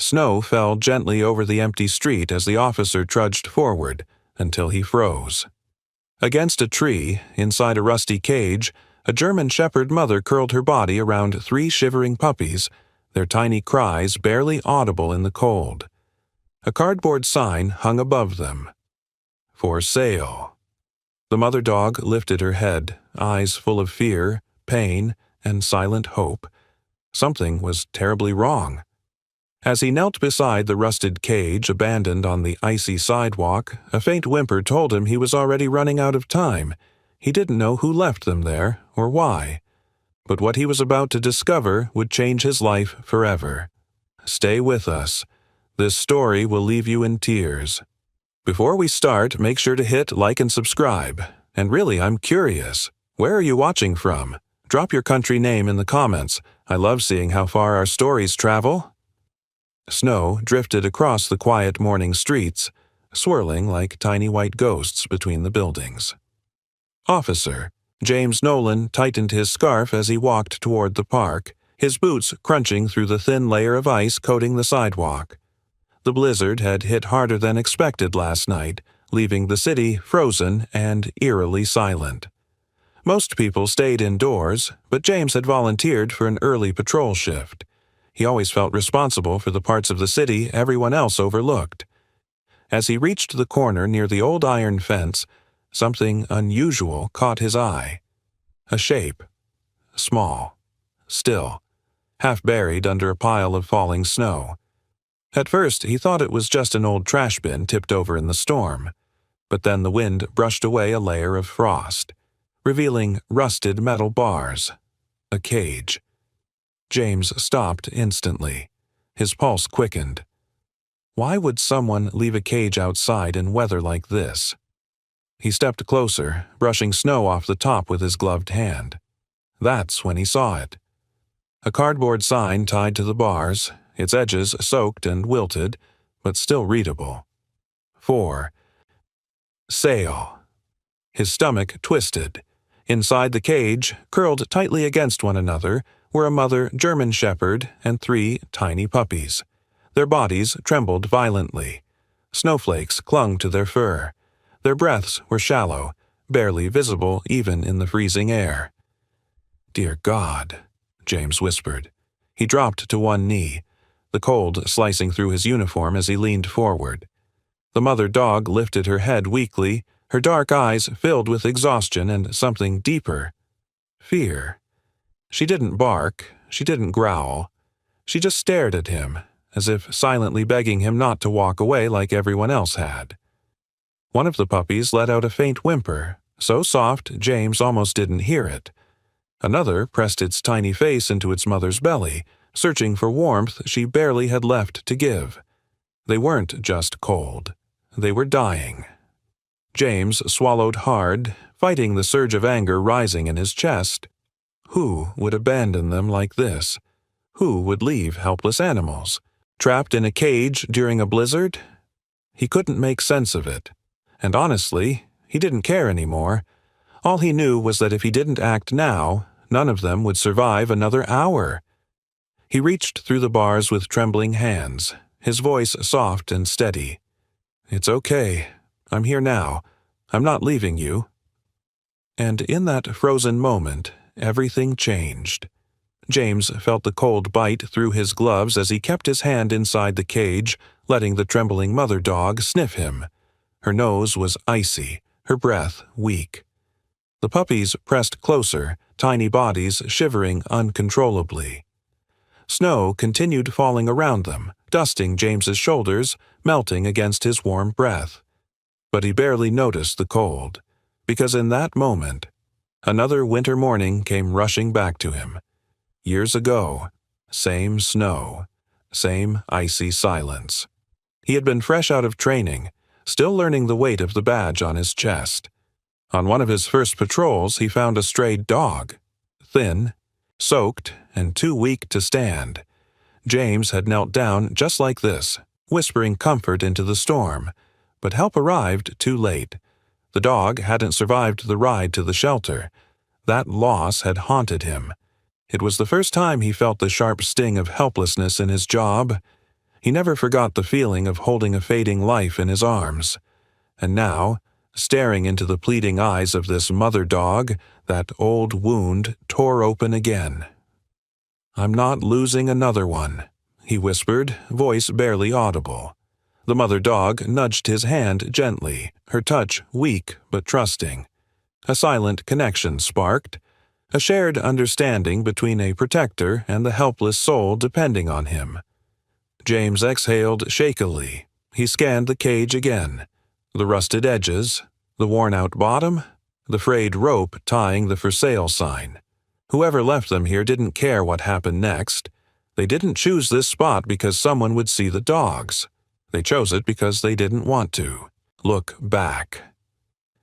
Snow fell gently over the empty street as the officer trudged forward, until he froze. Against a tree, inside a rusty cage, a German shepherd mother curled her body around 3 shivering puppies, their tiny cries barely audible in the cold. A cardboard sign hung above them. For sale. The mother dog lifted her head, eyes full of fear, pain, and silent hope. Something was terribly wrong. As he knelt beside the rusted cage abandoned on the icy sidewalk, a faint whimper told him he was already running out of time. He didn't know who left them there or why. But what he was about to discover would change his life forever. Stay with us. This story will leave you in tears. Before we start, make sure to hit like and subscribe. And really, I'm curious. Where are you watching from? Drop your country name in the comments. I love seeing how far our stories travel. Snow drifted across the quiet morning streets, swirling like tiny white ghosts between the buildings. Officer. James Nolan tightened his scarf as he walked toward the park, his boots crunching through the thin layer of ice coating the sidewalk. The blizzard had hit harder than expected last night, leaving the city frozen and eerily silent. Most people stayed indoors, but James had volunteered for an early patrol shift. He always felt responsible for the parts of the city everyone else overlooked. As he reached the corner near the old iron fence, something unusual caught his eye. A shape. Small. Still. Half buried under a pile of falling snow. At first, he thought it was just an old trash bin tipped over in the storm. But then the wind brushed away a layer of frost, revealing rusted metal bars. A cage. James stopped instantly. His pulse quickened. Why would someone leave a cage outside in weather like this? He stepped closer, brushing snow off the top with his gloved hand. That's when he saw it. A cardboard sign tied to the bars, its edges soaked and wilted, but still readable. For sale. His stomach twisted. Inside the cage, curled tightly against one another, were a mother German shepherd and 3 tiny puppies. Their bodies trembled violently. Snowflakes clung to their fur. Their breaths were shallow, barely visible even in the freezing air. "Dear God," James whispered. He dropped to one knee, the cold slicing through his uniform as he leaned forward. The mother dog lifted her head weakly, her dark eyes filled with exhaustion and something deeper. Fear. She didn't bark, she didn't growl. She just stared at him, as if silently begging him not to walk away like everyone else had. One of the puppies let out a faint whimper, so soft James almost didn't hear it. Another pressed its tiny face into its mother's belly, searching for warmth she barely had left to give. They weren't just cold. They were dying. James swallowed hard, fighting the surge of anger rising in his chest. Who would abandon them like this? Who would leave helpless animals? Trapped in a cage during a blizzard? He couldn't make sense of it. And honestly, he didn't care anymore. All he knew was that if he didn't act now, none of them would survive another hour. He reached through the bars with trembling hands, his voice soft and steady. "It's okay. I'm here now. I'm not leaving you." And in that frozen moment, everything changed. James felt the cold bite through his gloves as he kept his hand inside the cage, letting the trembling mother dog sniff him. Her nose was icy, her breath weak. The puppies pressed closer, tiny bodies shivering uncontrollably. Snow continued falling around them, dusting James's shoulders, melting against his warm breath. But he barely noticed the cold, because in that moment, another winter morning came rushing back to him. Years ago, same snow, same icy silence. He had been fresh out of training, still learning the weight of the badge on his chest. On one of his first patrols, he found a strayed dog. Thin, soaked, and too weak to stand. James had knelt down just like this, whispering comfort into the storm, but help arrived too late. The dog hadn't survived the ride to the shelter. That loss had haunted him. It was the first time he felt the sharp sting of helplessness in his job. He never forgot the feeling of holding a fading life in his arms. And now, staring into the pleading eyes of this mother dog, that old wound tore open again. "I'm not losing another one," he whispered, voice barely audible. The mother dog nudged his hand gently, her touch weak but trusting. A silent connection sparked, a shared understanding between a protector and the helpless soul depending on him. James exhaled shakily. He scanned the cage again. The rusted edges, the worn-out bottom, the frayed rope tying the for sale sign. Whoever left them here didn't care what happened next. They didn't choose this spot because someone would see the dogs. They chose it because they didn't want to look back.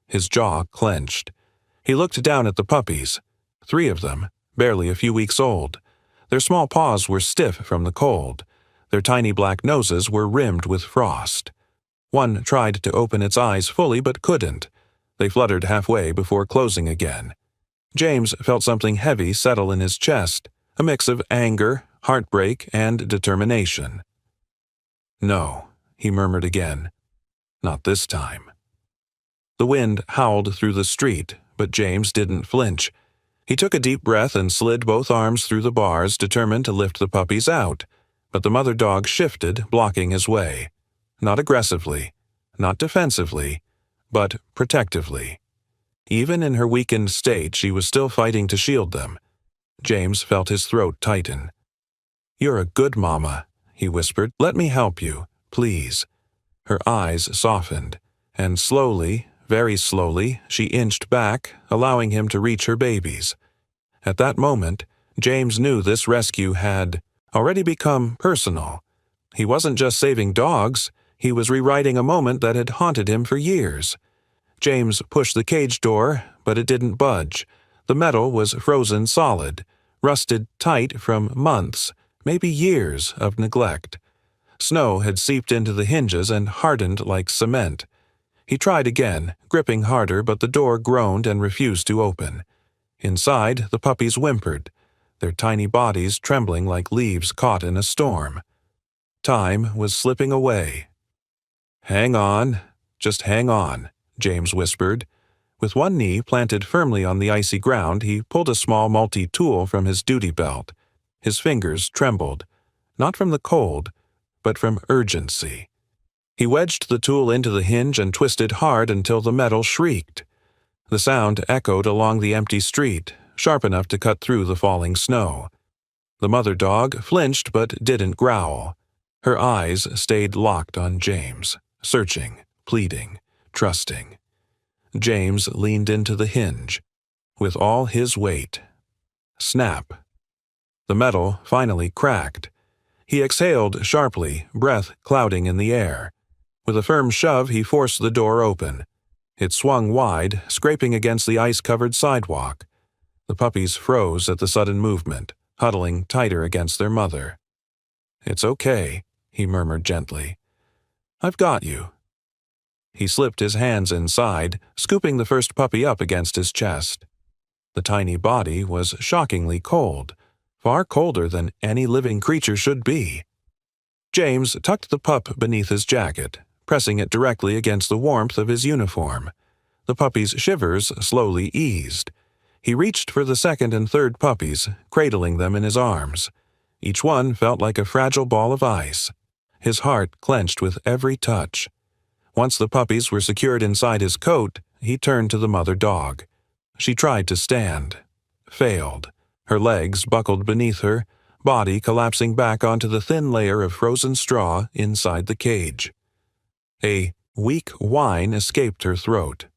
His jaw clenched. He looked down at the puppies. 3 of them, barely a few weeks old. Their small paws were stiff from the cold. Their tiny black noses were rimmed with frost. One tried to open its eyes fully but couldn't. They fluttered halfway before closing again. James felt something heavy settle in his chest, a mix of anger, heartbreak, and determination. "No," he murmured again. "Not this time." The wind howled through the street, but James didn't flinch. He took a deep breath and slid both arms through the bars, determined to lift the puppies out. But the mother dog shifted, blocking his way. Not aggressively, not defensively, but protectively. Even in her weakened state, she was still fighting to shield them. James felt his throat tighten. "You're a good mama," he whispered. "Let me help you, please." Her eyes softened, and slowly, very slowly, she inched back, allowing him to reach her babies. At that moment, James knew this rescue had already become personal. He wasn't just saving dogs, he was rewriting a moment that had haunted him for years. James pushed the cage door, but it didn't budge. The metal was frozen solid, rusted tight from months, maybe years of neglect. Snow had seeped into the hinges and hardened like cement. He tried again, gripping harder, but the door groaned and refused to open. Inside, the puppies whimpered, their tiny bodies trembling like leaves caught in a storm. Time was slipping away. "Hang on, just hang on," James whispered. With one knee planted firmly on the icy ground, he pulled a small multi-tool from his duty belt. His fingers trembled, not from the cold, but from urgency. He wedged the tool into the hinge and twisted hard until the metal shrieked. The sound echoed along the empty street, sharp enough to cut through the falling snow. The mother dog flinched but didn't growl. Her eyes stayed locked on James, searching, pleading, trusting. James leaned into the hinge, with all his weight. Snap. The metal finally cracked. He exhaled sharply, breath clouding in the air. With a firm shove, he forced the door open. It swung wide, scraping against the ice-covered sidewalk. The puppies froze at the sudden movement, huddling tighter against their mother. "It's okay," he murmured gently. "I've got you." He slipped his hands inside, scooping the first puppy up against his chest. The tiny body was shockingly cold, far colder than any living creature should be. James tucked the pup beneath his jacket, pressing it directly against the warmth of his uniform. The puppy's shivers slowly eased. He reached for the second and third puppies, cradling them in his arms. Each one felt like a fragile ball of ice. His heart clenched with every touch. Once the puppies were secured inside his coat, he turned to the mother dog. She tried to stand. Failed. Her legs buckled beneath her, body collapsing back onto the thin layer of frozen straw inside the cage. A weak whine escaped her throat.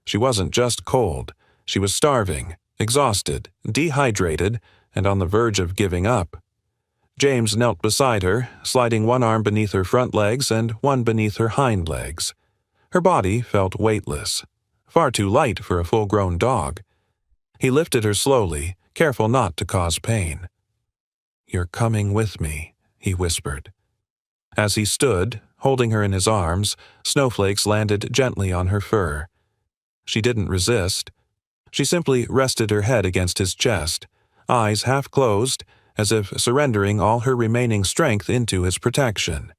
She wasn't just cold. She was starving, exhausted, dehydrated, and on the verge of giving up. James knelt beside her, sliding one arm beneath her front legs and one beneath her hind legs. Her body felt weightless, far too light for a full-grown dog. He lifted her slowly, careful not to cause pain. "You're coming with me," he whispered. As he stood, holding her in his arms, snowflakes landed gently on her fur. She didn't resist. She simply rested her head against his chest, eyes half closed, as if surrendering all her remaining strength into his protection.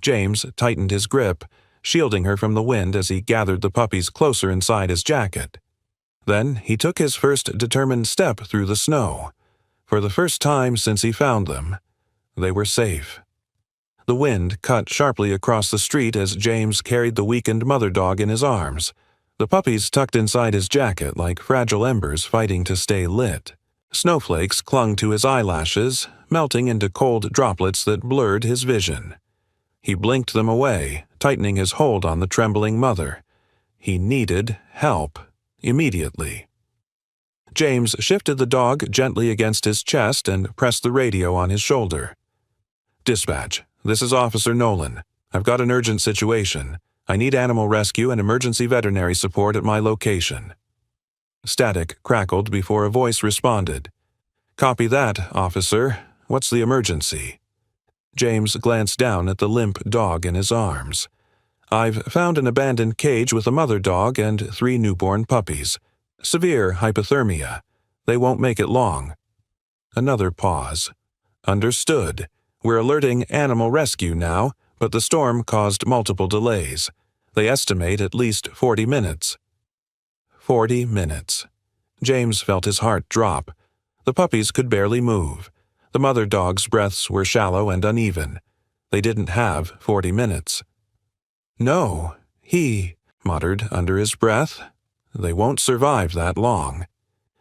James tightened his grip, shielding her from the wind as he gathered the puppies closer inside his jacket. Then he took his first determined step through the snow. For the first time since he found them, they were safe. The wind cut sharply across the street as James carried the weakened mother dog in his arms, the puppies tucked inside his jacket like fragile embers fighting to stay lit. Snowflakes clung to his eyelashes, melting into cold droplets that blurred his vision. He blinked them away, tightening his hold on the trembling mother. He needed help immediately. James shifted the dog gently against his chest and pressed the radio on his shoulder. "Dispatch, this is Officer Nolan. I've got an urgent situation. I need animal rescue and emergency veterinary support at my location." Static crackled before a voice responded. "Copy that, officer. What's the emergency?" James glanced down at the limp dog in his arms. "I've found an abandoned cage with a mother dog and 3 newborn puppies. Severe hypothermia. They won't make it long." Another pause. "Understood. We're alerting animal rescue now, but the storm caused multiple delays. They estimate at least 40 minutes. 40 minutes. James felt his heart drop. The puppies could barely move. The mother dog's breaths were shallow and uneven. They didn't have 40 minutes. "No," he muttered under his breath. "They won't survive that long."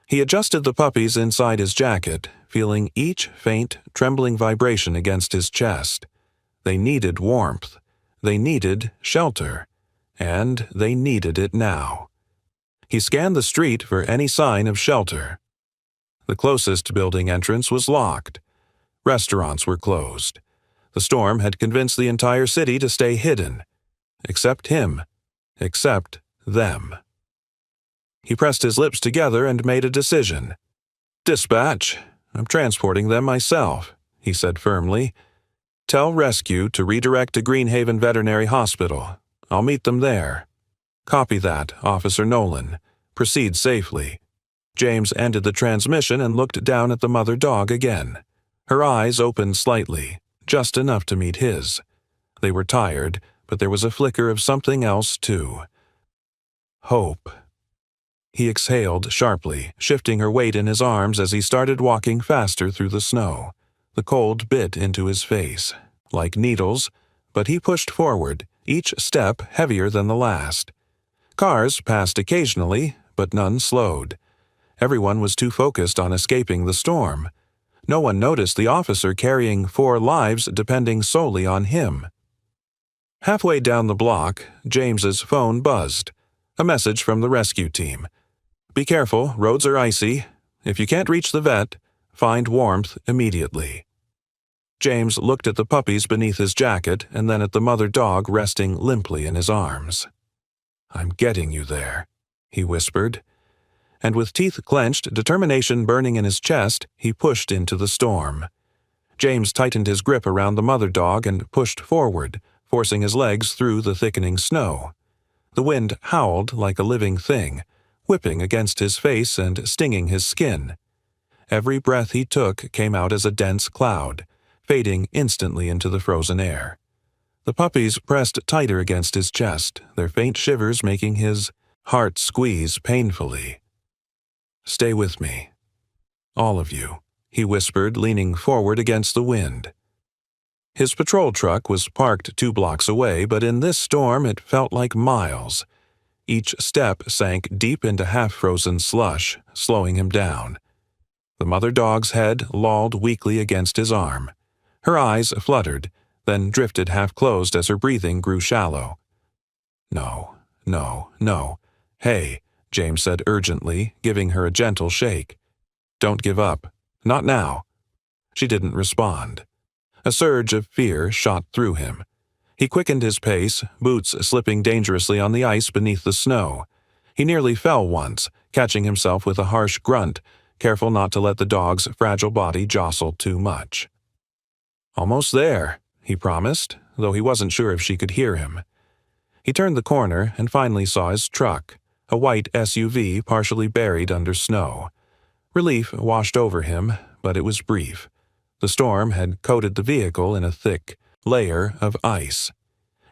He adjusted the puppies inside his jacket, feeling each faint, trembling vibration against his chest. They needed warmth. They needed shelter. And they needed it now. He scanned the street for any sign of shelter. The closest building entrance was locked. Restaurants were closed. The storm had convinced the entire city to stay hidden. Except him. Except them. He pressed his lips together and made a decision. "Dispatch, I'm transporting them myself," he said firmly. "Tell rescue to redirect to Greenhaven Veterinary Hospital. I'll meet them there." "Copy that, Officer Nolan. Proceed safely." James ended the transmission and looked down at the mother dog again. Her eyes opened slightly, just enough to meet his. They were tired, but there was a flicker of something else, too. Hope. He exhaled sharply, shifting her weight in his arms as he started walking faster through the snow. The cold bit into his face, like needles, but he pushed forward, each step heavier than the last. Cars passed occasionally, but none slowed. Everyone was too focused on escaping the storm. No one noticed the officer carrying 4 lives depending solely on him. Halfway down the block, James's phone buzzed. A message from the rescue team. "Be careful, roads are icy. If you can't reach the vet, find warmth immediately." James looked at the puppies beneath his jacket and then at the mother dog resting limply in his arms. "I'm getting you there," he whispered. And with teeth clenched, determination burning in his chest, he pushed into the storm. James tightened his grip around the mother dog and pushed forward, forcing his legs through the thickening snow. The wind howled like a living thing, whipping against his face and stinging his skin. Every breath he took came out as a dense cloud, fading instantly into the frozen air. The puppies pressed tighter against his chest, their faint shivers making his heart squeeze painfully. "Stay with me. All of you," he whispered, leaning forward against the wind. His patrol truck was parked 2 blocks away, but in this storm it felt like miles. Each step sank deep into half-frozen slush, slowing him down. The mother dog's head lolled weakly against his arm. Her eyes fluttered, then drifted half-closed as her breathing grew shallow. "No, no, no. Hey," James said urgently, giving her a gentle shake. "Don't give up. Not now." She didn't respond. A surge of fear shot through him. He quickened his pace, boots slipping dangerously on the ice beneath the snow. He nearly fell once, catching himself with a harsh grunt, careful not to let the dog's fragile body jostle too much. "Almost there," he promised, though he wasn't sure if she could hear him. He turned the corner and finally saw his truck, a white SUV partially buried under snow. Relief washed over him, but it was brief. The storm had coated the vehicle in a thick, layer of ice.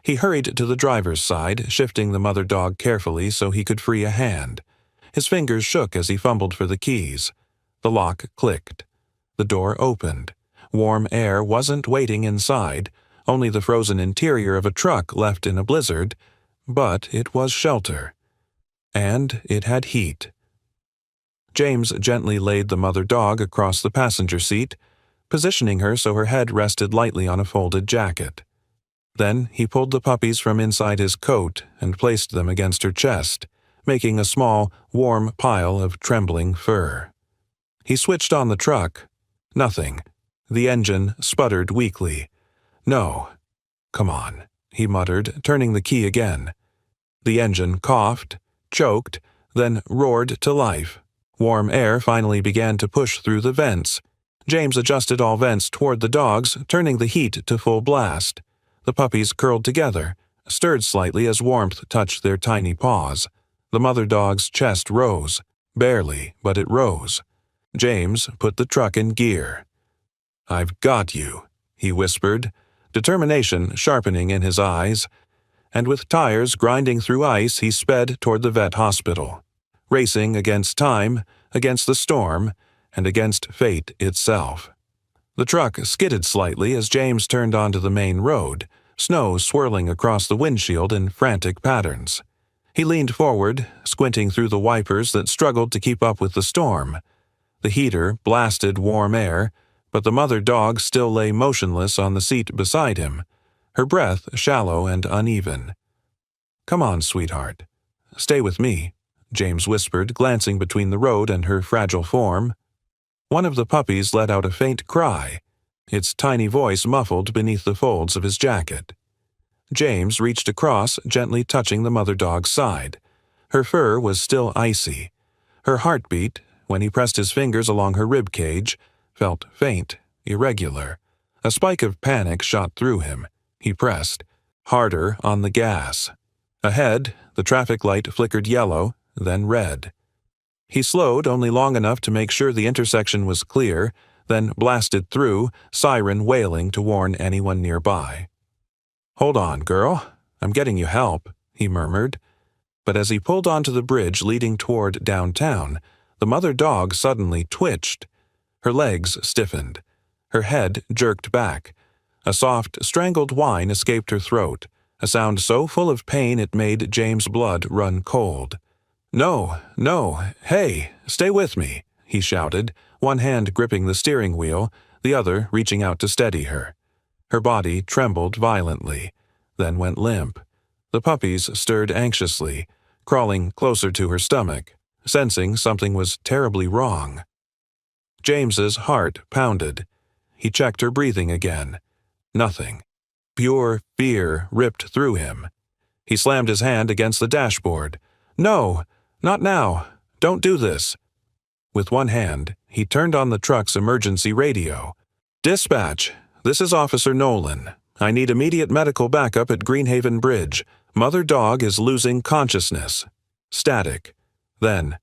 He hurried to the driver's side, shifting the mother dog carefully so he could free a hand. His fingers shook as he fumbled for the keys. The lock clicked. The door opened. Warm air wasn't waiting inside, only the frozen interior of a truck left in a blizzard, but it was shelter. And it had heat. James gently laid the mother dog across the passenger seat, positioning her so her head rested lightly on a folded jacket. Then he pulled the puppies from inside his coat and placed them against her chest, making a small, warm pile of trembling fur. He switched on the truck. Nothing. The engine sputtered weakly. "No. Come on," he muttered, turning the key again. The engine coughed, choked, then roared to life. Warm air finally began to push through the vents. James adjusted all vents toward the dogs, turning the heat to full blast. The puppies curled together, stirred slightly as warmth touched their tiny paws. The mother dog's chest rose. Barely, but it rose. James put the truck in gear. "I've got you," he whispered, determination sharpening in his eyes. And with tires grinding through ice, he sped toward the vet hospital, racing against time, against the storm, and against fate itself. The truck skidded slightly as James turned onto the main road, snow swirling across the windshield in frantic patterns. He leaned forward, squinting through the wipers that struggled to keep up with the storm. The heater blasted warm air, but the mother dog still lay motionless on the seat beside him, her breath shallow and uneven. "Come on, sweetheart. Stay with me," James whispered, glancing between the road and her fragile form. One of the puppies let out a faint cry, its tiny voice muffled beneath the folds of his jacket. James reached across, gently touching the mother dog's side. Her fur was still icy. Her heartbeat, when he pressed his fingers along her rib cage, felt faint, irregular. A spike of panic shot through him. He pressed, harder on the gas. Ahead, the traffic light flickered yellow, then red. He slowed only long enough to make sure the intersection was clear, then blasted through, siren wailing to warn anyone nearby. "Hold on, girl. I'm getting you help," he murmured. But as he pulled onto the bridge leading toward downtown, the mother dog suddenly twitched. Her legs stiffened. Her head jerked back. A soft, strangled whine escaped her throat, a sound so full of pain it made James' blood run cold. "No, no, hey, stay with me," he shouted, one hand gripping the steering wheel, the other reaching out to steady her. Her body trembled violently, then went limp. The puppies stirred anxiously, crawling closer to her stomach, sensing something was terribly wrong. James's heart pounded. He checked her breathing again. Nothing. Pure fear ripped through him. He slammed his hand against the dashboard. "No, not now. Don't do this." With one hand, he turned on the truck's emergency radio. "Dispatch, this is Officer Nolan. I need immediate medical backup at Greenhaven Bridge. Mother dog is losing consciousness." Static. Then,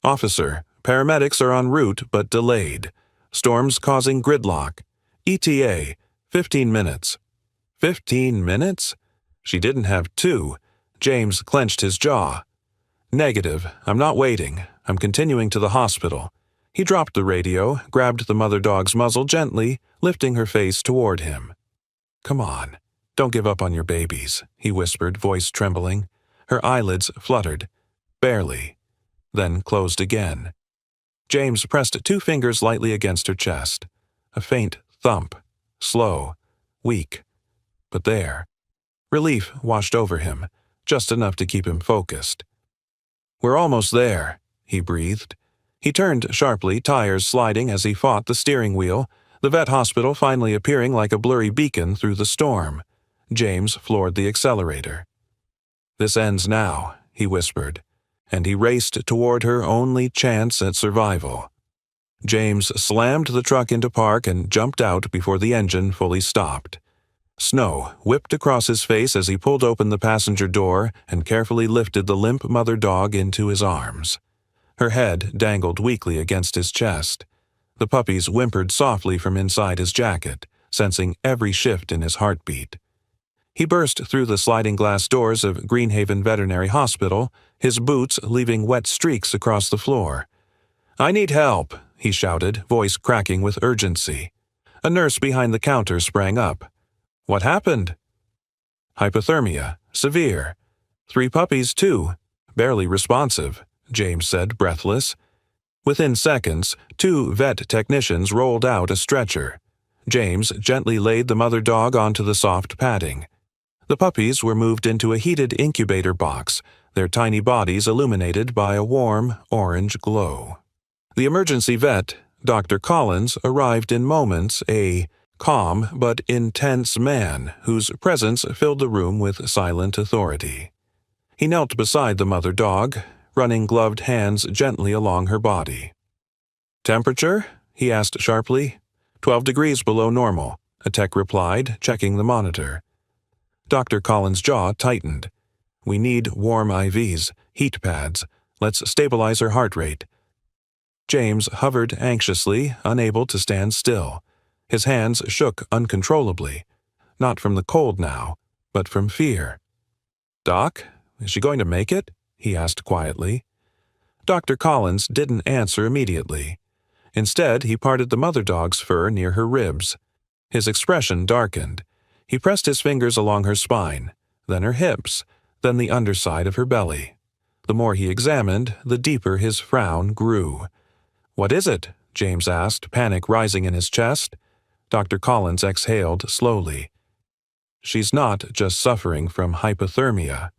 "Officer, paramedics are en route but delayed. Storms causing gridlock. ETA, 15 minutes. 15 minutes? She didn't have 2. James clenched his jaw. "Negative. I'm not waiting. I'm continuing to the hospital." He dropped the radio, grabbed the mother dog's muzzle gently, lifting her face toward him. "Come on. Don't give up on your babies," he whispered, voice trembling. Her eyelids fluttered. Barely. Then closed again. James pressed 2 fingers lightly against her chest. A faint thump. Slow. Weak. But there. Relief washed over him, just enough to keep him focused. "We're almost there," he breathed. He turned sharply, tires sliding as he fought the steering wheel, the vet hospital finally appearing like a blurry beacon through the storm. James floored the accelerator. "This ends now," he whispered, and he raced toward her only chance at survival. James slammed the truck into park and jumped out before the engine fully stopped. Snow whipped across his face as he pulled open the passenger door and carefully lifted the limp mother dog into his arms. Her head dangled weakly against his chest. The puppies whimpered softly from inside his jacket, sensing every shift in his heartbeat. He burst through the sliding glass doors of Greenhaven Veterinary Hospital, his boots leaving wet streaks across the floor. "I need help," he shouted, voice cracking with urgency. A nurse behind the counter sprang up. "What happened?" "Hypothermia. Severe. 3 puppies, too. Barely responsive," James said, breathless. Within seconds, 2 vet technicians rolled out a stretcher. James gently laid the mother dog onto the soft padding. The puppies were moved into a heated incubator box, their tiny bodies illuminated by a warm, orange glow. The emergency vet, Dr. Collins, arrived in moments, a calm but intense man whose presence filled the room with silent authority. He knelt beside the mother dog, running gloved hands gently along her body. "Temperature?" he asked sharply. 12 degrees below normal, a tech replied, checking the monitor. Dr. Collins' jaw tightened. "We need warm IVs, heat pads. Let's stabilize her heart rate." James hovered anxiously, unable to stand still. His hands shook uncontrollably, not from the cold now, but from fear. "Doc, is she going to make it?" he asked quietly. Dr. Collins didn't answer immediately. Instead, he parted the mother dog's fur near her ribs. His expression darkened. He pressed his fingers along her spine, then her hips, then the underside of her belly. The more he examined, the deeper his frown grew. "What is it?" James asked, panic rising in his chest. Dr. Collins exhaled slowly. "She's not just suffering from hypothermia."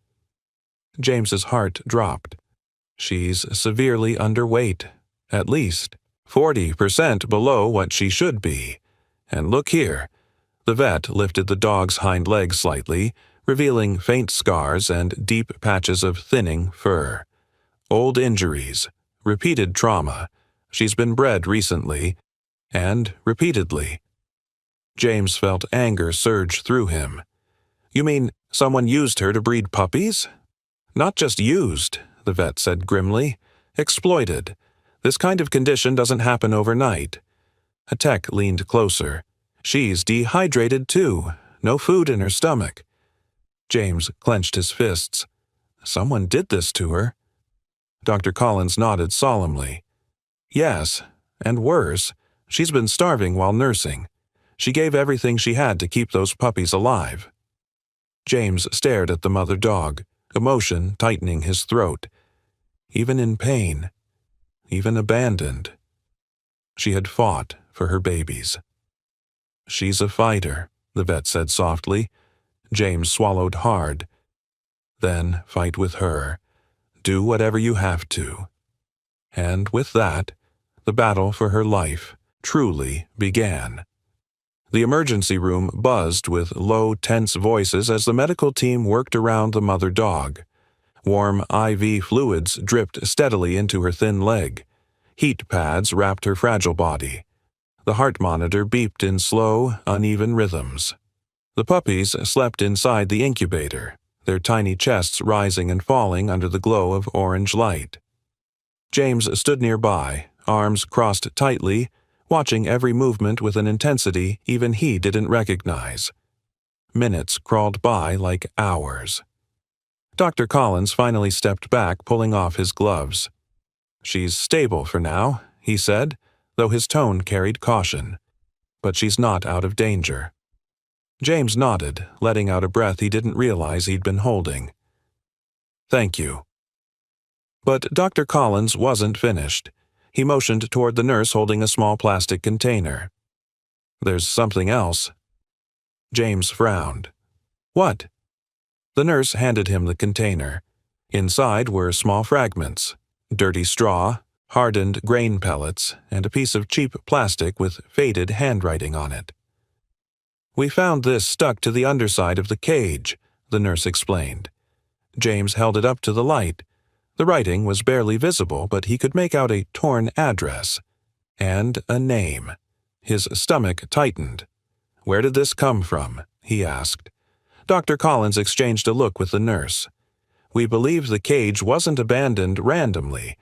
James's heart dropped. "She's severely underweight, at least 40% below what she should be. And look here." The vet lifted the dog's hind leg slightly, revealing faint scars and deep patches of thinning fur. "Old injuries, repeated trauma. She's been bred recently, and repeatedly." James felt anger surge through him. "You mean someone used her to breed puppies?" "Not just used," the vet said grimly. "Exploited. This kind of condition doesn't happen overnight." A tech leaned closer. "She's dehydrated too. No food in her stomach." James clenched his fists. "Someone did this to her." Dr. Collins nodded solemnly. "Yes, and worse, she's been starving while nursing. She gave everything she had to keep those puppies alive." James stared at the mother dog, emotion tightening his throat. Even in pain, even abandoned, she had fought for her babies. "She's a fighter," the vet said softly. James swallowed hard. "Then fight with her. Do whatever you have to." And with that, the battle for her life truly began. The emergency room buzzed with low, tense voices as the medical team worked around the mother dog. Warm IV fluids dripped steadily into her thin leg. Heat pads wrapped her fragile body. The heart monitor beeped in slow, uneven rhythms. The puppies slept inside the incubator, their tiny chests rising and falling under the glow of orange light. James stood nearby, arms crossed tightly, watching every movement with an intensity even he didn't recognize. Minutes crawled by like hours. Dr. Collins finally stepped back, pulling off his gloves. "She's stable for now," he said, though his tone carried caution. "But she's not out of danger." James nodded, letting out a breath he didn't realize he'd been holding. "Thank you." But Dr. Collins wasn't finished. He motioned toward the nurse holding a small plastic container. "There's something else." James frowned. "What?" The nurse handed him the container. Inside were small fragments, dirty straw, hardened grain pellets, and a piece of cheap plastic with faded handwriting on it. "We found this stuck to the underside of the cage," the nurse explained. James held it up to the light. The writing was barely visible, but he could make out a torn address. And a name. His stomach tightened. "Where did this come from?" he asked. Dr. Collins exchanged a look with the nurse. "We believe the cage wasn't abandoned randomly.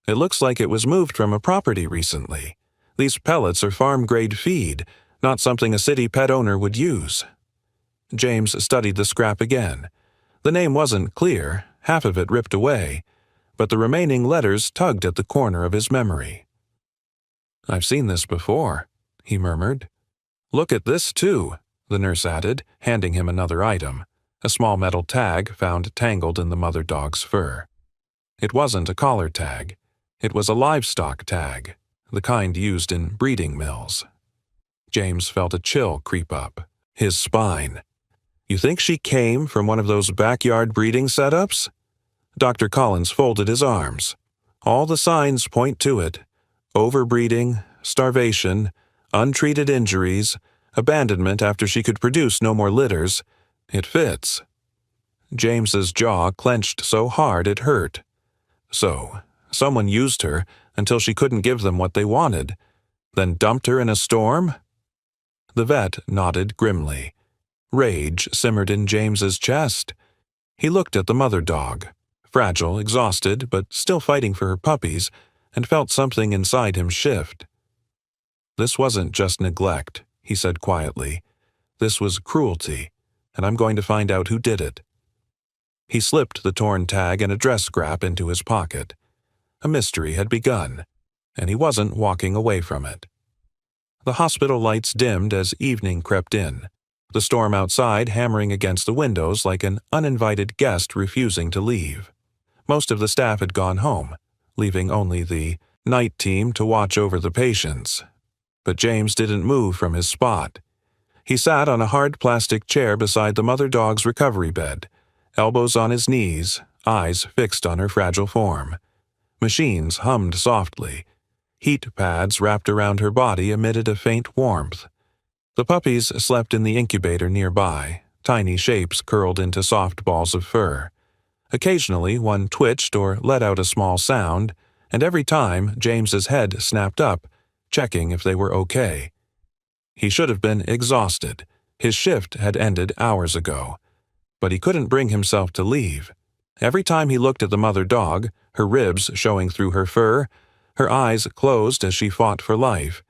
It looks like it was moved from a property recently. These pellets are farm-grade feed, Not something a city pet owner would use. James studied the scrap again. The name wasn't clear, half of it ripped away, but the remaining letters tugged at the corner of his memory. "I've seen this before," he murmured. "Look at this, too," the nurse added, handing him another item, a small metal tag found tangled in the mother dog's fur. It wasn't a collar tag. It was a livestock tag, the kind used in breeding mills. James felt a chill creep up his spine. "You think she came from one of those backyard breeding setups?" Dr. Collins folded his arms. "All the signs point to it. Overbreeding, starvation, untreated injuries, abandonment after she could produce no more litters. It fits." James's jaw clenched so hard it hurt. So, someone used her until she couldn't give them what they wanted, then dumped her in a storm? The vet nodded grimly. Rage simmered in James's chest. He looked at the mother dog, fragile, exhausted, but still fighting for her puppies, and felt something inside him shift. "This wasn't just neglect," he said quietly. "This was cruelty, and I'm going to find out who did it." He slipped the torn tag and a dress scrap into his pocket. A mystery had begun, and he wasn't walking away from it. The hospital lights dimmed as evening crept in, the storm outside hammering against the windows like an uninvited guest refusing to leave. Most of the staff had gone home, leaving only the night team to watch over the patients. But James didn't move from his spot. He sat on a hard plastic chair beside the mother dog's recovery bed, elbows on his knees, eyes fixed on her fragile form. Machines hummed softly. Heat pads wrapped around her body emitted a faint warmth. The puppies slept in the incubator nearby, tiny shapes curled into soft balls of fur. Occasionally one twitched or let out a small sound, and every time James's head snapped up, checking if they were okay. He should have been exhausted. His shift had ended hours ago. But he couldn't bring himself to leave. Every time he looked at the mother dog, her ribs showing through her fur, her eyes closed as she fought for life,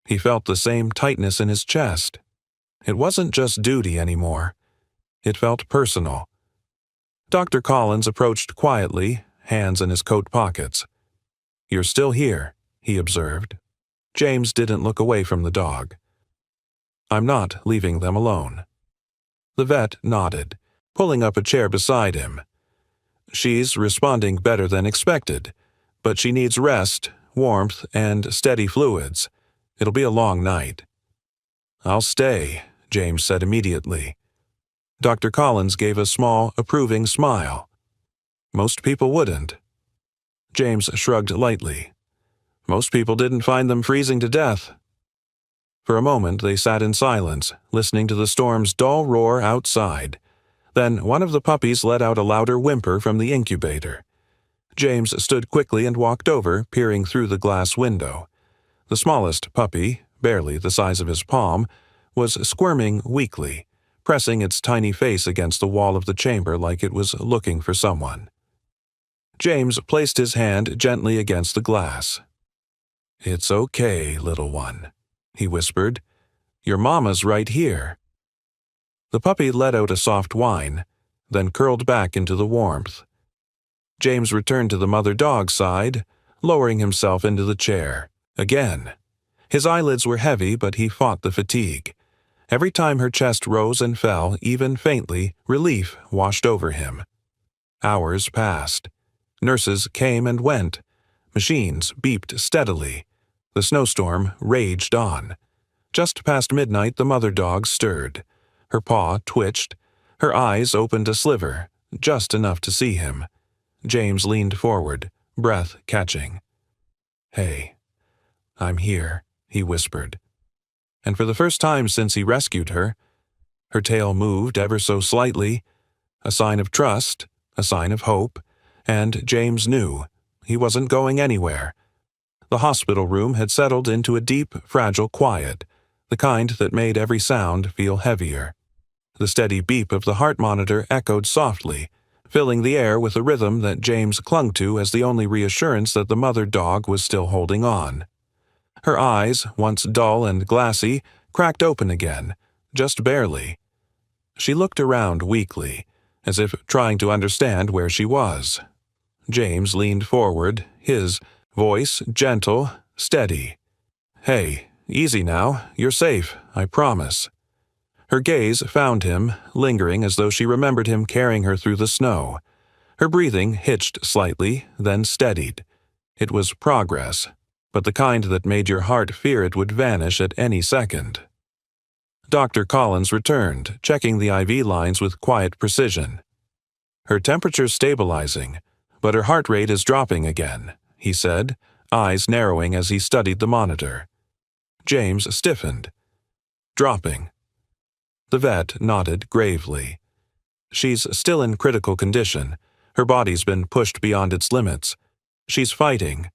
he felt the same tightness in his chest. It wasn't just duty anymore. It felt personal. Dr. Collins approached quietly, hands in his coat pockets. "You're still here," he observed. James didn't look away from the dog. "I'm not leaving them alone." The vet nodded, pulling up a chair beside him. "She's responding better than expected, but she needs rest, warmth, and steady fluids. It'll be a long night." "I'll stay," James said immediately. Dr. Collins gave a small, approving smile. "Most people wouldn't." James shrugged lightly. "Most people didn't find them freezing to death." For a moment they sat in silence, listening to the storm's dull roar outside. Then one of the puppies let out a louder whimper from the incubator. James stood quickly and walked over, peering through the glass window. The smallest puppy, barely the size of his palm, was squirming weakly, pressing its tiny face against the wall of the chamber like it was looking for someone. James placed his hand gently against the glass. "It's okay, little one," he whispered. "Your mama's right here." The puppy let out a soft whine, then curled back into the warmth. James returned to the mother dog's side, lowering himself into the chair. Again. His eyelids were heavy, but he fought the fatigue. Every time her chest rose and fell, even faintly, relief washed over him. Hours passed. Nurses came and went. Machines beeped steadily. The snowstorm raged on. Just past midnight, the mother dog stirred. Her paw twitched. Her eyes opened a sliver, just enough to see him. James leaned forward, breath catching. "Hey, I'm here," he whispered. And for the first time since he rescued her, her tail moved ever so slightly, a sign of trust, a sign of hope, and James knew he wasn't going anywhere. The hospital room had settled into a deep, fragile quiet, the kind that made every sound feel heavier. The steady beep of the heart monitor echoed softly, filling the air with a rhythm that James clung to as the only reassurance that the mother dog was still holding on. Her eyes, once dull and glassy, cracked open again, just barely. She looked around weakly, as if trying to understand where she was. James leaned forward, his voice gentle, steady. "Hey, easy now. You're safe, I promise." Her gaze found him, lingering as though she remembered him carrying her through the snow. Her breathing hitched slightly, then steadied. It was progress, but the kind that made your heart fear it would vanish at any second. Dr. Collins returned, checking the IV lines with quiet precision. "Her temperature's stabilizing, but her heart rate is dropping again," he said, eyes narrowing as he studied the monitor. James stiffened. "Dropping." The vet nodded gravely. "She's still in critical condition. Her body's been pushed beyond its limits. She's fighting,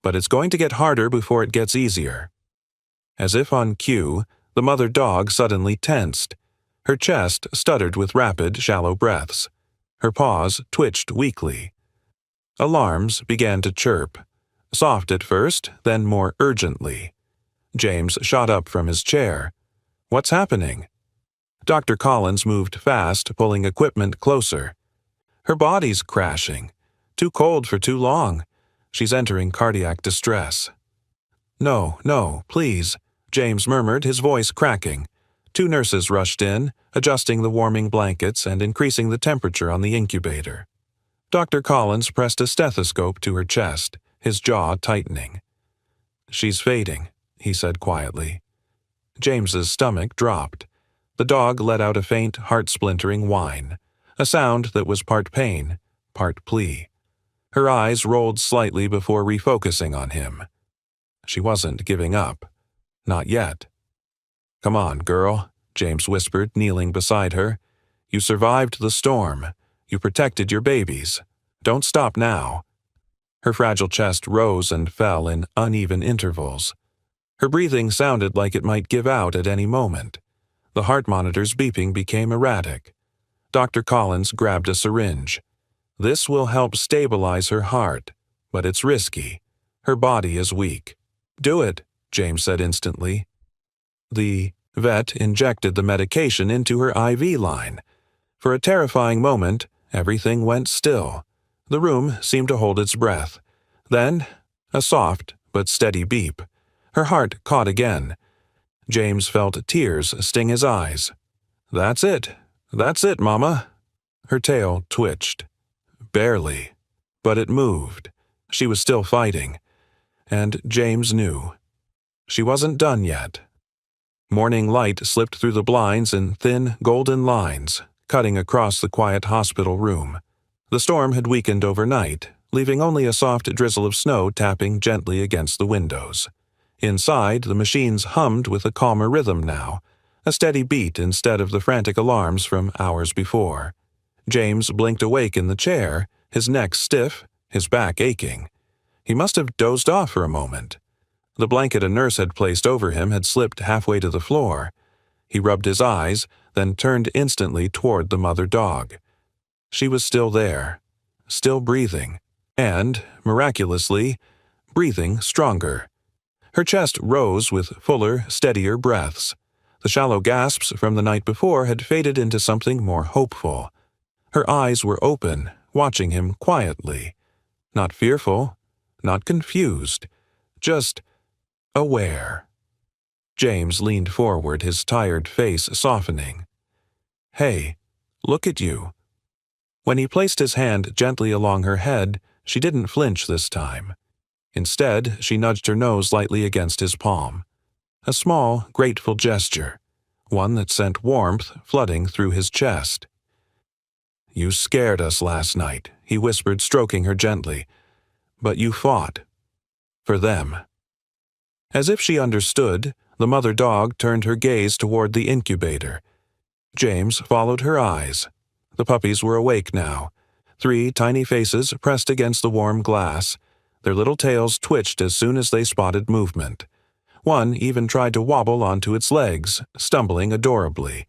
but it's going to get harder before it gets easier." As if on cue, the mother dog suddenly tensed. Her chest stuttered with rapid, shallow breaths. Her paws twitched weakly. Alarms began to chirp, soft at first, then more urgently. James shot up from his chair. "What's happening?" Dr. Collins moved fast, pulling equipment closer. "Her body's crashing. Too cold for too long. She's entering cardiac distress." "No, no, please," James murmured, his voice cracking. Two nurses rushed in, adjusting the warming blankets and increasing the temperature on the incubator. Dr. Collins pressed a stethoscope to her chest, his jaw tightening. "She's fading," he said quietly. James's stomach dropped. The dog let out a faint, heart-splintering whine, a sound that was part pain, part plea. Her eyes rolled slightly before refocusing on him. She wasn't giving up. Not yet. "Come on, girl," James whispered, kneeling beside her. "You survived the storm. You protected your babies. Don't stop now." Her fragile chest rose and fell in uneven intervals. Her breathing sounded like it might give out at any moment. The heart monitor's beeping became erratic. Dr. Collins grabbed a syringe. "This will help stabilize her heart, but it's risky. Her body is weak." "Do it," James said instantly. The vet injected the medication into her IV line. For a terrifying moment, everything went still. The room seemed to hold its breath. Then, a soft but steady beep. Her heart caught again. James felt tears sting his eyes. That's it, Mama." Her tail twitched. Barely. But it moved. She was still fighting. And James knew. She wasn't done yet. Morning light slipped through the blinds in thin, golden lines, cutting across the quiet hospital room. The storm had weakened overnight, leaving only a soft drizzle of snow tapping gently against the windows. Inside, the machines hummed with a calmer rhythm now, a steady beat instead of the frantic alarms from hours before. James blinked awake in the chair, his neck stiff, his back aching. He must have dozed off for a moment. The blanket a nurse had placed over him had slipped halfway to the floor. He rubbed his eyes, then turned instantly toward the mother dog. She was still there, still breathing, and, miraculously, breathing stronger. Her chest rose with fuller, steadier breaths. The shallow gasps from the night before had faded into something more hopeful. Her eyes were open, watching him quietly. Not fearful, not confused, just aware. James leaned forward, his tired face softening. "Hey, look at you." When he placed his hand gently along her head, she didn't flinch this time. Instead, she nudged her nose lightly against his palm. A small, grateful gesture, one that sent warmth flooding through his chest. "You scared us last night," he whispered, stroking her gently. "But you fought. For them." As if she understood, the mother dog turned her gaze toward the incubator. James followed her eyes. The puppies were awake now. 3 tiny faces pressed against the warm glass. Their little tails twitched as soon as they spotted movement. One even tried to wobble onto its legs, stumbling adorably.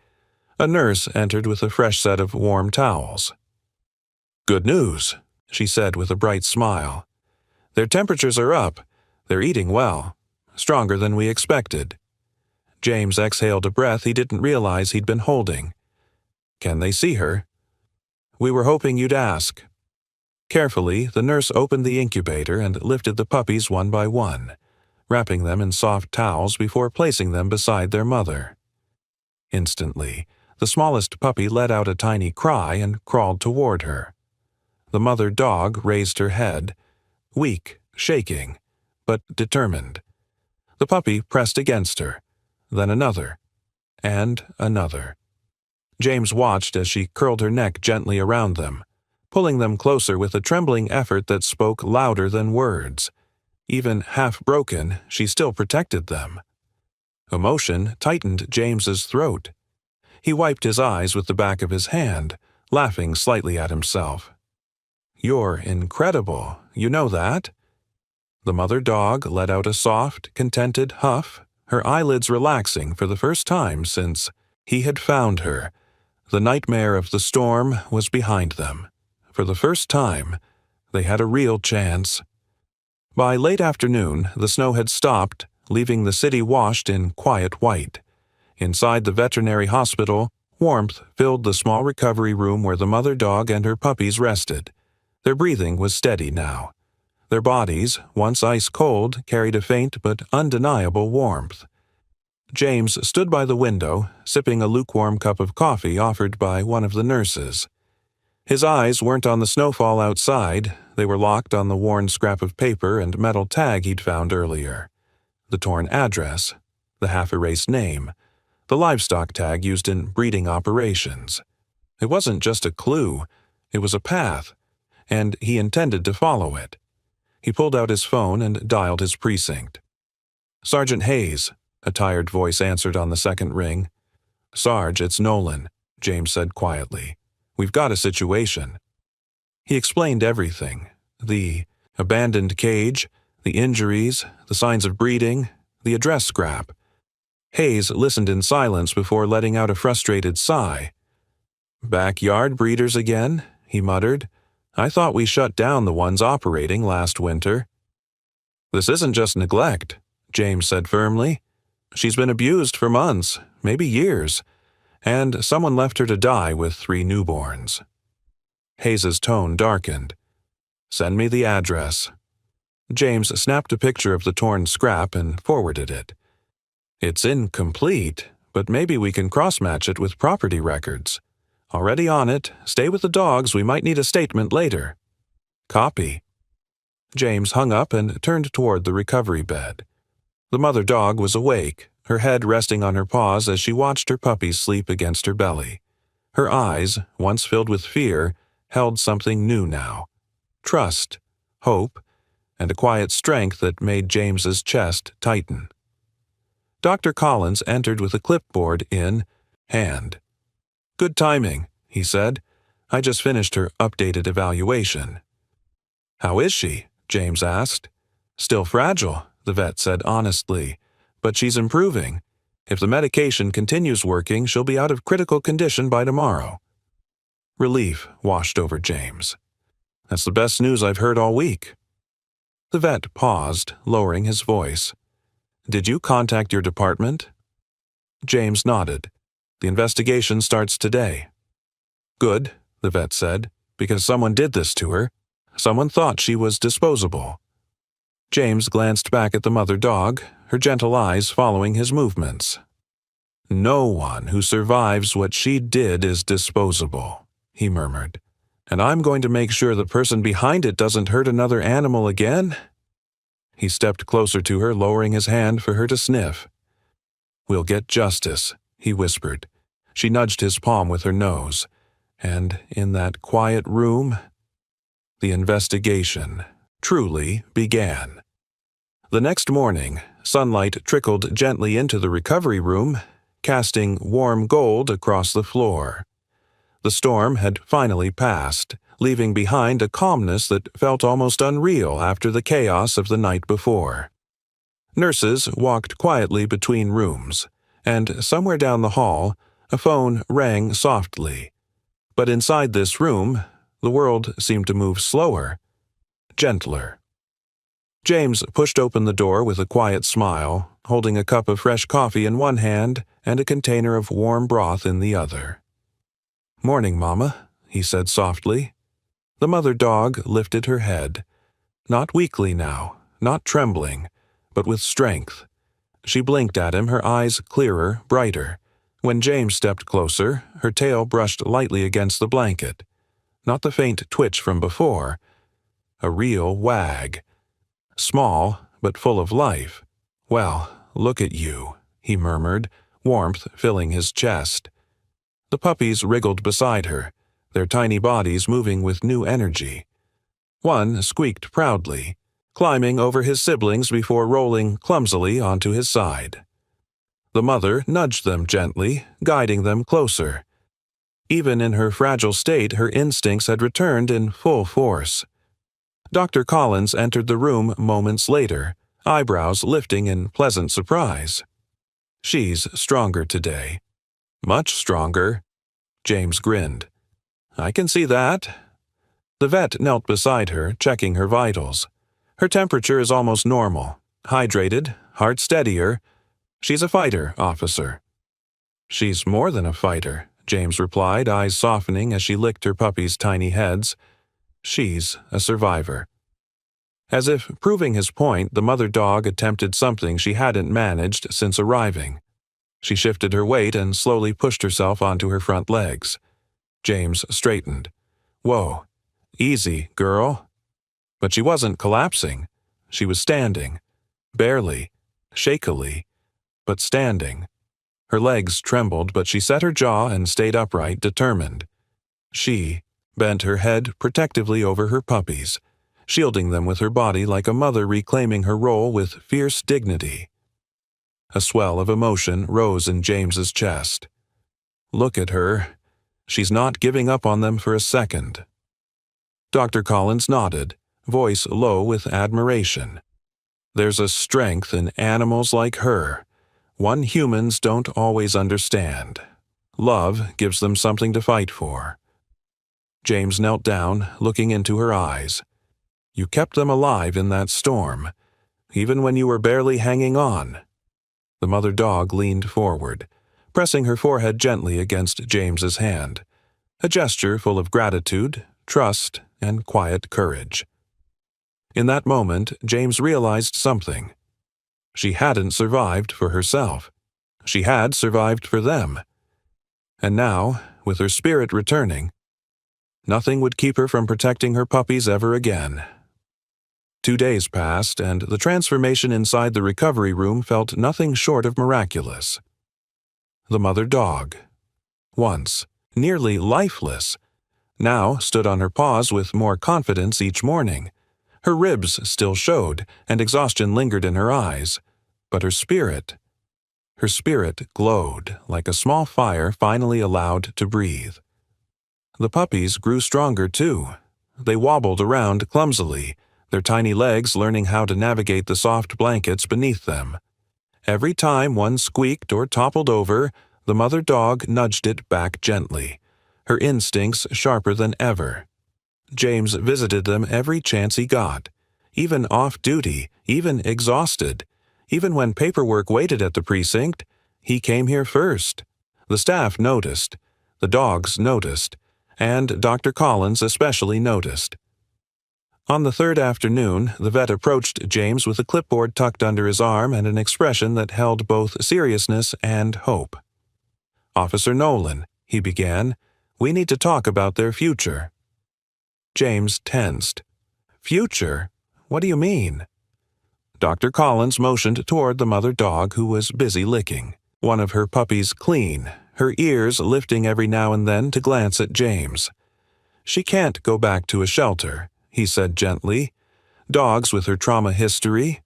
A nurse entered with a fresh set of warm towels. "Good news," she said with a bright smile. "Their temperatures are up. They're eating well. Stronger than we expected." James exhaled a breath he didn't realize he'd been holding. "Can they see her?" "We were hoping you'd ask." Carefully, the nurse opened the incubator and lifted the puppies one by one, wrapping them in soft towels before placing them beside their mother. Instantly, the smallest puppy let out a tiny cry and crawled toward her. The mother dog raised her head, weak, shaking, but determined. The puppy pressed against her, then another, and another. James watched as she curled her neck gently around them, pulling them closer with a trembling effort that spoke louder than words. Even half-broken, she still protected them. Emotion tightened James's throat. He wiped his eyes with the back of his hand, laughing slightly at himself. "You're incredible, you know that?" The mother dog let out a soft, contented huff, her eyelids relaxing for the first time since he had found her. The nightmare of the storm was behind them. For the first time, they had a real chance. By late afternoon, the snow had stopped, leaving the city washed in quiet white. Inside the veterinary hospital, warmth filled the small recovery room where the mother dog and her puppies rested. Their breathing was steady now. Their bodies, once ice-cold, carried a faint but undeniable warmth. James stood by the window, sipping a lukewarm cup of coffee offered by one of the nurses. His eyes weren't on the snowfall outside, they were locked on the worn scrap of paper and metal tag he'd found earlier. The torn address, the half-erased name, the livestock tag used in breeding operations. It wasn't just a clue, it was a path, and he intended to follow it. He pulled out his phone and dialed his precinct. "Sergeant Hayes," a tired voice answered on the second ring. "Sarge, it's Nolan," James said quietly. "We've got a situation." He explained everything: the abandoned cage, the injuries, the signs of breeding, the address scrap. Hayes listened in silence before letting out a frustrated sigh. "Backyard breeders again?" he muttered. "I thought we shut down the ones operating last winter." "This isn't just neglect," James said firmly. "She's been abused for months, maybe years, and someone left her to die with 3 newborns. Hayes's tone darkened. "Send me the address." James snapped a picture of the torn scrap and forwarded it. "It's incomplete, but maybe we can cross-match it with property records. Already on it. Stay with the dogs, we might need a statement later." "Copy." James hung up and turned toward the recovery bed. The mother dog was awake, her head resting on her paws as she watched her puppies sleep against her belly. Her eyes, once filled with fear, held something new now: trust, hope, and a quiet strength that made James's chest tighten. Dr. Collins entered with a clipboard in hand. "Good timing," he said. "I just finished her updated evaluation." "How is she?" James asked. "Still fragile," the vet said honestly, "but she's improving. If the medication continues working, she'll be out of critical condition by tomorrow." Relief washed over James. "That's the best news I've heard all week." The vet paused, lowering his voice. "Did you contact your department?" James nodded. "The investigation starts today." "Good," the vet said, "because someone did this to her. Someone thought she was disposable." James glanced back at the mother dog, her gentle eyes following his movements. "No one who survives what she did is disposable," he murmured. "And I'm going to make sure the person behind it doesn't hurt another animal again." He stepped closer to her, lowering his hand for her to sniff. "We'll get justice," he whispered. She nudged his palm with her nose. And in that quiet room, the investigation truly began. The next morning, sunlight trickled gently into the recovery room, casting warm gold across the floor. The storm had finally passed, leaving behind a calmness that felt almost unreal after the chaos of the night before. Nurses walked quietly between rooms, and somewhere down the hall, a phone rang softly. But inside this room, the world seemed to move slower, gentler. James pushed open the door with a quiet smile, holding a cup of fresh coffee in one hand and a container of warm broth in the other. "Morning, Mama," he said softly. The mother dog lifted her head. Not weakly now, not trembling, but with strength. She blinked at him, her eyes clearer, brighter. When James stepped closer, her tail brushed lightly against the blanket. Not the faint twitch from before. A real wag. Small, but full of life. "Well, look at you," he murmured, warmth filling his chest. The puppies wriggled beside her, their tiny bodies moving with new energy. One squeaked proudly, climbing over his siblings before rolling clumsily onto his side. The mother nudged them gently, guiding them closer. Even in her fragile state, her instincts had returned in full force. Dr. Collins entered the room moments later, eyebrows lifting in pleasant surprise. "She's stronger today." "Much stronger." James grinned. "I can see that." The vet knelt beside her, checking her vitals. Her temperature is almost normal, hydrated, heart steadier. "She's a fighter, officer." "She's more than a fighter," James replied, eyes softening as she licked her puppy's tiny heads. "She's a survivor." As if proving his point, the mother dog attempted something she hadn't managed since arriving. She shifted her weight and slowly pushed herself onto her front legs. James straightened. "Whoa. Easy, girl." But she wasn't collapsing. She was standing. Barely. Shakily. But standing. Her legs trembled, but she set her jaw and stayed upright, determined. She bent her head protectively over her puppies, shielding them with her body like a mother reclaiming her role with fierce dignity. A swell of emotion rose in James's chest. Look at her. She's not giving up on them for a second. Dr. Collins nodded, voice low with admiration. There's a strength in animals like her, one humans don't always understand. Love gives them something to fight for. James knelt down, looking into her eyes. You kept them alive in that storm, even when you were barely hanging on. The mother dog leaned forward, pressing her forehead gently against James's hand, a gesture full of gratitude, trust, and quiet courage. In that moment, James realized something. She hadn't survived for herself. She had survived for them. And now, with her spirit returning, nothing would keep her from protecting her puppies ever again. 2 days passed, and the transformation inside the recovery room felt nothing short of miraculous. The mother dog, once nearly lifeless, now stood on her paws with more confidence each morning. Her ribs still showed, and exhaustion lingered in her eyes, but her spirit glowed like a small fire finally allowed to breathe. The puppies grew stronger too. They wobbled around clumsily, their tiny legs learning how to navigate the soft blankets beneath them. Every time one squeaked or toppled over, the mother dog nudged it back gently, her instincts sharper than ever. James visited them every chance he got, even off-duty, even exhausted. Even when paperwork waited at the precinct, he came here first. The staff noticed, the dogs noticed, and Dr. Collins especially noticed. On the third afternoon, the vet approached James with a clipboard tucked under his arm and an expression that held both seriousness and hope. "Officer Nolan," he began, "we need to talk about their future." James tensed. "Future? What do you mean?" Dr. Collins motioned toward the mother dog who was busy licking, one of her puppies clean, her ears lifting every now and then to glance at James. "She can't go back to a shelter," he said gently. "Dogs with her trauma history,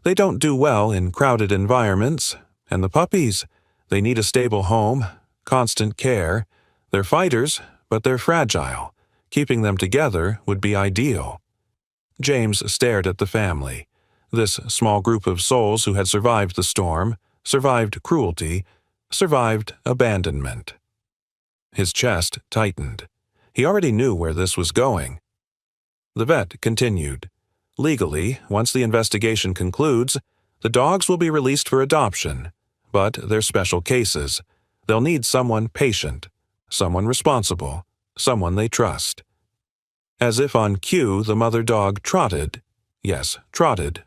they don't do well in crowded environments, and the puppies, they need a stable home, constant care. They're fighters, but they're fragile. Keeping them together would be ideal." James stared at the family, this small group of souls who had survived the storm, survived cruelty, survived abandonment. His chest tightened. He already knew where this was going. The vet continued. Legally, once the investigation concludes, the dogs will be released for adoption, but they're special cases. They'll need someone patient, someone responsible, someone they trust. As if on cue, the mother dog trotted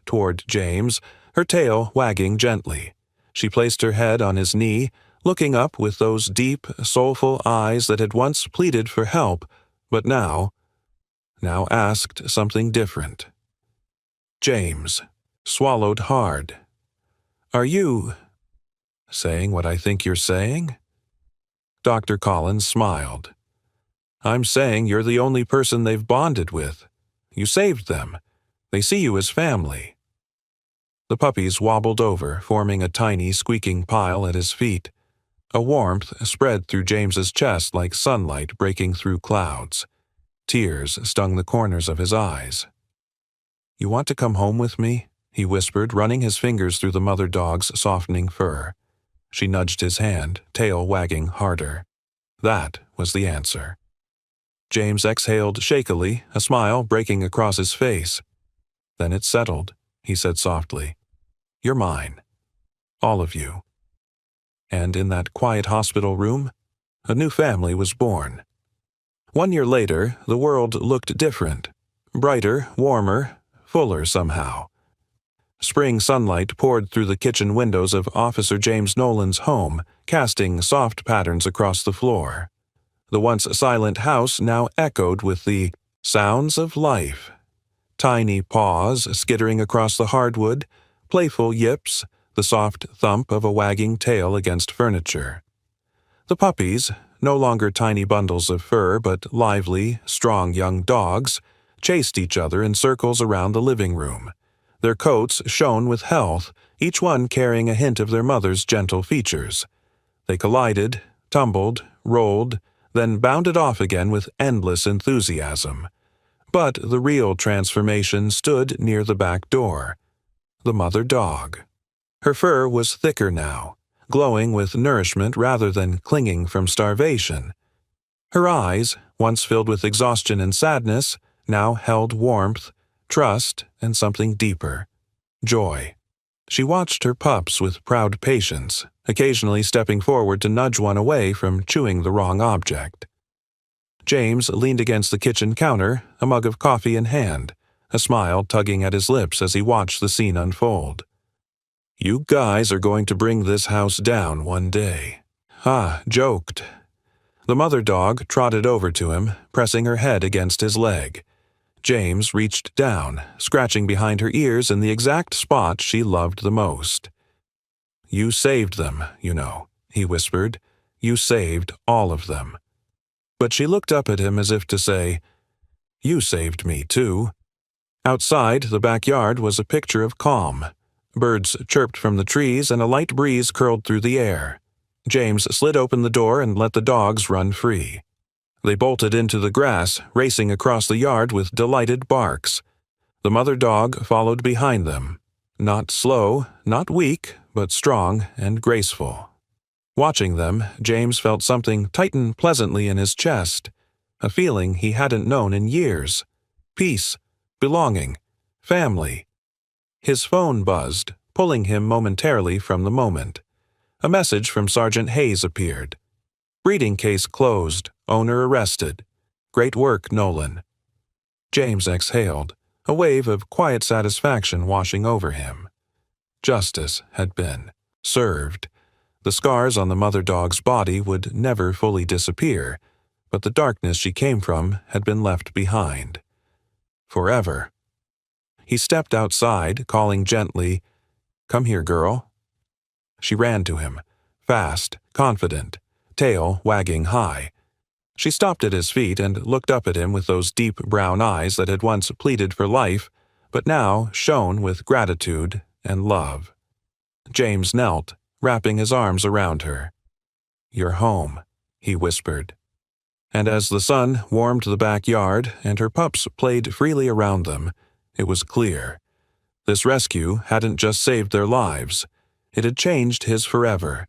toward James, her tail wagging gently. She placed her head on his knee, looking up with those deep, soulful eyes that had once pleaded for help, but now asked something different. James swallowed hard. "Are you saying what I think you're saying?" Dr. Collins smiled. "I'm saying you're the only person they've bonded with. You saved them. They see you as family." The puppies wobbled over, forming a tiny, squeaking pile at his feet. A warmth spread through James's chest like sunlight breaking through clouds. Tears stung the corners of his eyes. "You want to come home with me?" he whispered, running his fingers through the mother dog's softening fur. She nudged his hand, tail wagging harder. That was the answer. James exhaled shakily, a smile breaking across his face. "Then it settled," he said softly. "You're mine. All of you." And in that quiet hospital room, a new family was born. 1 year later, the world looked different. Brighter, warmer, fuller somehow. Spring sunlight poured through the kitchen windows of Officer James Nolan's home, casting soft patterns across the floor. The once silent house now echoed with the sounds of life. Tiny paws skittering across the hardwood, playful yips, the soft thump of a wagging tail against furniture. The puppies, no longer tiny bundles of fur but lively, strong young dogs, chased each other in circles around the living room. Their coats shone with health, each one carrying a hint of their mother's gentle features. They collided, tumbled, rolled, then bounded off again with endless enthusiasm. But the real transformation stood near the back door. The mother dog. Her fur was thicker now, glowing with nourishment rather than clinging from starvation. Her eyes, once filled with exhaustion and sadness, now held warmth, trust, and something deeper. Joy. She watched her pups with proud patience, occasionally stepping forward to nudge one away from chewing the wrong object. James leaned against the kitchen counter, a mug of coffee in hand, a smile tugging at his lips as he watched the scene unfold. "You guys are going to bring this house down one day." Joked. The mother dog trotted over to him, pressing her head against his leg. James reached down, scratching behind her ears in the exact spot she loved the most. "You saved them, you know," he whispered. "You saved all of them." But she looked up at him as if to say, "You saved me too." Outside, the backyard was a picture of calm. Birds chirped from the trees and a light breeze curled through the air. James slid open the door and let the dogs run free. They bolted into the grass, racing across the yard with delighted barks. The mother dog followed behind them. Not slow, not weak, but strong and graceful. Watching them, James felt something tighten pleasantly in his chest, a feeling he hadn't known in years. Peace, belonging, family. His phone buzzed, pulling him momentarily from the moment. A message from Sergeant Hayes appeared. "Breeding case closed. Owner arrested. Great work, Nolan." James exhaled, a wave of quiet satisfaction washing over him. Justice had been served. The scars on the mother dog's body would never fully disappear, but the darkness she came from had been left behind. Forever. He stepped outside, calling gently, "Come here, girl." She ran to him, fast, confident, tail wagging high. She stopped at his feet and looked up at him with those deep brown eyes that had once pleaded for life, but now shone with gratitude and love. James knelt, wrapping his arms around her. "You're home," he whispered. And as the sun warmed the backyard and her pups played freely around them, it was clear. This rescue hadn't just saved their lives. It had changed his forever,